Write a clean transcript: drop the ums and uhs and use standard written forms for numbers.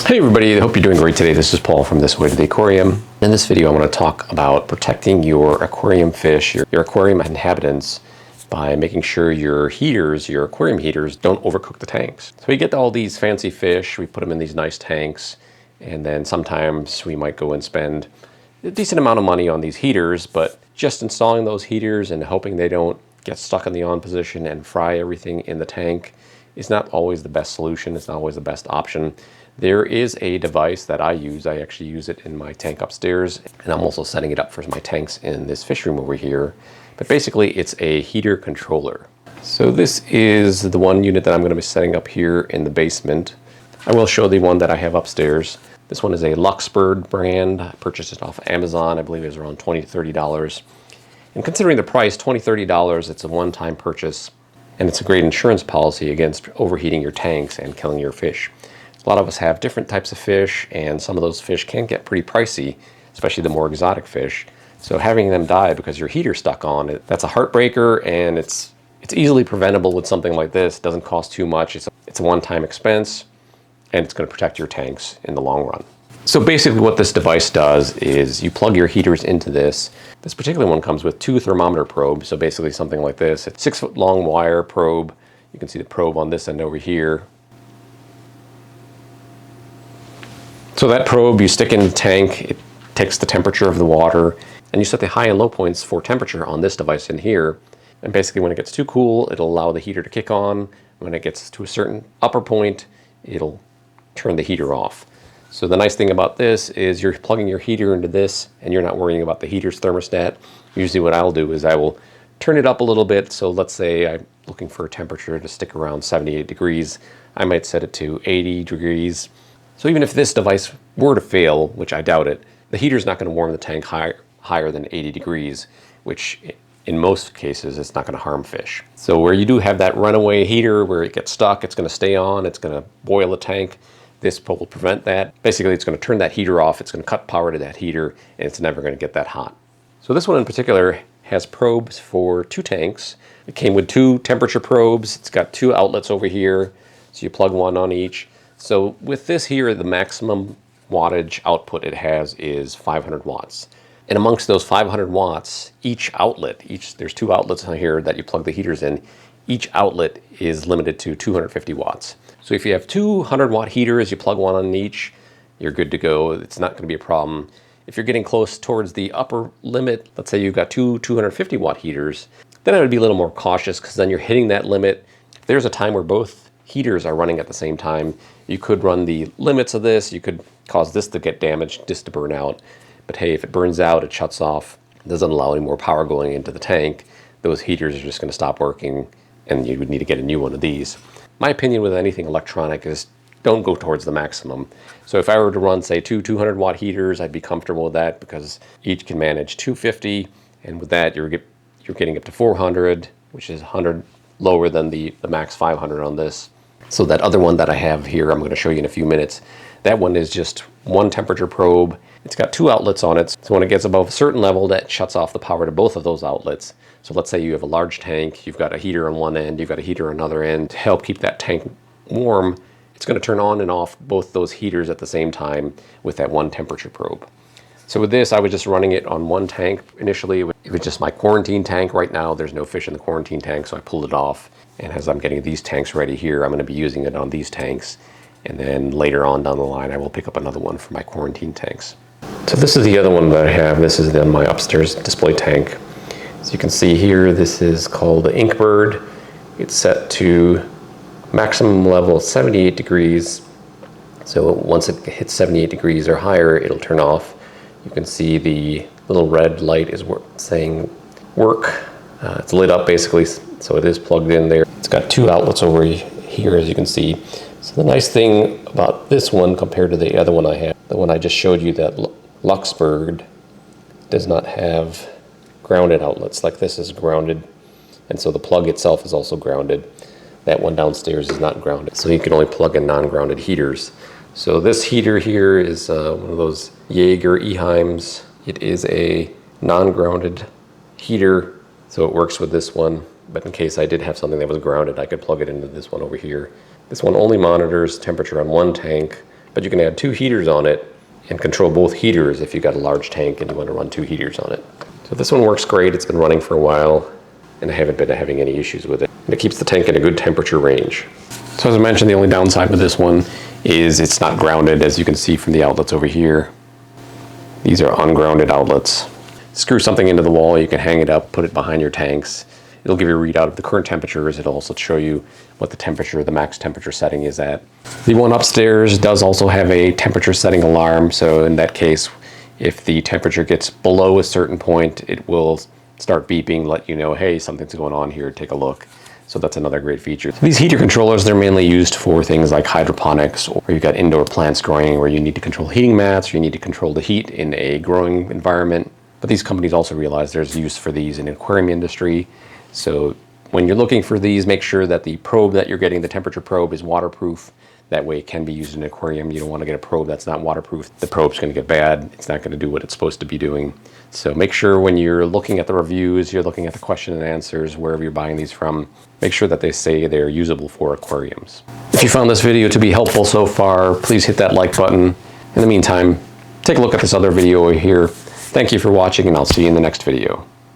Hey everybody, I hope you're doing great today. This is Paul from This Way to the Aquarium. In this video I want to talk about protecting your aquarium fish, your aquarium inhabitants, by making sure your heaters, your aquarium heaters, don't overcook the tanks. So we get all these fancy fish, we put them in these nice tanks, and then sometimes we might go and spend a decent amount of money on these heaters, but just installing those heaters and hoping they don't get stuck in the on position and fry everything in the tank is not always the best solution. It's not always the best option. There is a device that I use. I actually use it in my tank upstairs, and I'm also setting it up for my tanks in this fish room over here. But basically it's a heater controller. So this is the one unit that I'm going to be setting up here in the basement. I will show the one that I have upstairs. This one is a Inkbird brand. I purchased it off of Amazon. I believe it was around $20 to $30. And considering the price, $20 to $30, it's a one-time purchase. And it's a great insurance policy against overheating your tanks and killing your fish. A lot of us have different types of fish, and some of those fish can get pretty pricey, especially the more exotic fish. So having them die because your heater's stuck on it, that's a heartbreaker, and it's easily preventable with something like this. It doesn't cost too much. It's a one-time expense, and it's going to protect your tanks in the long run. So basically what this device does is you plug your heaters into this. This particular one comes with 2 thermometer probes, so basically something like this. It's a 6-foot long wire probe. You can see the probe on this end over here. So that probe you stick in the tank, it takes the temperature of the water, and you set the high and low points for temperature on this device in here. And basically when it gets too cool, it'll allow the heater to kick on. When it gets to a certain upper point, it'll turn the heater off. So the nice thing about this is you're plugging your heater into this and you're not worrying about the heater's thermostat. Usually what I'll do is I will turn it up a little bit. So let's say I'm looking for a temperature to stick around 78 degrees. I might set it to 80 degrees. So even if this device were to fail, which I doubt it, the heater's not going to warm the tank higher than 80 degrees, which in most cases it's not going to harm fish. So where you do have that runaway heater where it gets stuck, it's going to stay on, it's going to boil the tank. This will prevent that. Basically it's going to turn that heater off, it's going to cut power to that heater, and it's never going to get that hot. So this one in particular has probes for 2 tanks. It came with 2 temperature probes. It's got 2 outlets over here, so you plug one on each. So with this here, the maximum wattage output it has is 500 watts. And amongst those 500 watts, each outlet, there's 2 outlets on here that you plug the heaters in, each outlet is limited to 250 watts. So if you have 200 watt heaters, you plug one on each, you're good to go. It's not going to be a problem. If you're getting close towards the upper limit, let's say you've got 250 watt heaters, then I would be a little more cautious because then you're hitting that limit. If there's a time where both heaters are running at the same time, you could run the limits of this, you could cause this to get damaged, this to burn out. But hey, if it burns out, it shuts off, it doesn't allow any more power going into the tank, those heaters are just going to stop working and you would need to get a new one of these. My opinion with anything electronic is don't go towards the maximum. So if I were to run, say, 200 watt heaters, I'd be comfortable with that because each can manage 250, and with that you're getting up to 400, which is 100 lower than the max 500 on this. So that other one that I have here, I'm going to show you in a few minutes, that one is just 1 temperature probe. It's got 2 outlets on it, so when it gets above a certain level, that shuts off the power to both of those outlets. So let's say you have a large tank, you've got a heater on one end, you've got a heater on another end. To help keep that tank warm, it's going to turn on and off both those heaters at the same time with that 1 temperature probe. So with this, I was just running it on 1 tank initially. It was just my quarantine tank. Right now, there's no fish in the quarantine tank, so I pulled it off. And as I'm getting these tanks ready here, I'm going to be using it on these tanks. And then later on down the line, I will pick up another one for my quarantine tanks. So this is the other one that I have. This is my upstairs display tank. So you can see here, this is called the Inkbird. It's set to maximum level 78 degrees. So once it hits 78 degrees or higher, it'll turn off. You can see the little red light is saying work. It's lit up basically, so it is plugged in there. It's got 2 outlets over here, as you can see. So the nice thing about this one compared to the other one I have, the one I just showed you, that Inkbird, does not have grounded outlets. Like this is grounded, and so the plug itself is also grounded. That one downstairs is not grounded, so you can only plug in non-grounded heaters. So this heater here is one of those Jaeger Eheims. It is a non-grounded heater, so it works with this one. But in case I did have something that was grounded, I could plug it into this one over here. This one only monitors temperature on 1 tank but you can add 2 heaters on it and control both heaters if you've got a large tank and you want to run 2 heaters on it. So this one works great. It's been running for a while and I haven't been having any issues with it. And it keeps the tank in a good temperature range. So as I mentioned, the only downside with this one is it's not grounded, as you can see from the outlets over here. These are ungrounded outlets. Screw something into the wall, you can hang it up, put it behind your tanks. It'll give you a readout of the current temperatures. It'll also show you what the temperature, the max temperature setting is at. The one upstairs does also have a temperature setting alarm. So in that case, if the temperature gets below a certain point, it will start beeping, let you know, hey, something's going on here, take a look. So that's another great feature. These heater controllers, they're mainly used for things like hydroponics, or you've got indoor plants growing where you need to control heating mats, or you need to control the heat in a growing environment. But these companies also realize there's use for these in the aquarium industry. So when you're looking for these, make sure that the probe that you're getting, the temperature probe, is waterproof. That way it can be used in an aquarium. You don't want to get a probe that's not waterproof. The probe's going to get bad. It's not going to do what it's supposed to be doing. So make sure when you're looking at the reviews, you're looking at the question and answers, wherever you're buying these from, make sure that they say they're usable for aquariums. If you found this video to be helpful so far, please hit that like button. In the meantime, take a look at this other video over here. Thank you for watching, and I'll see you in the next video.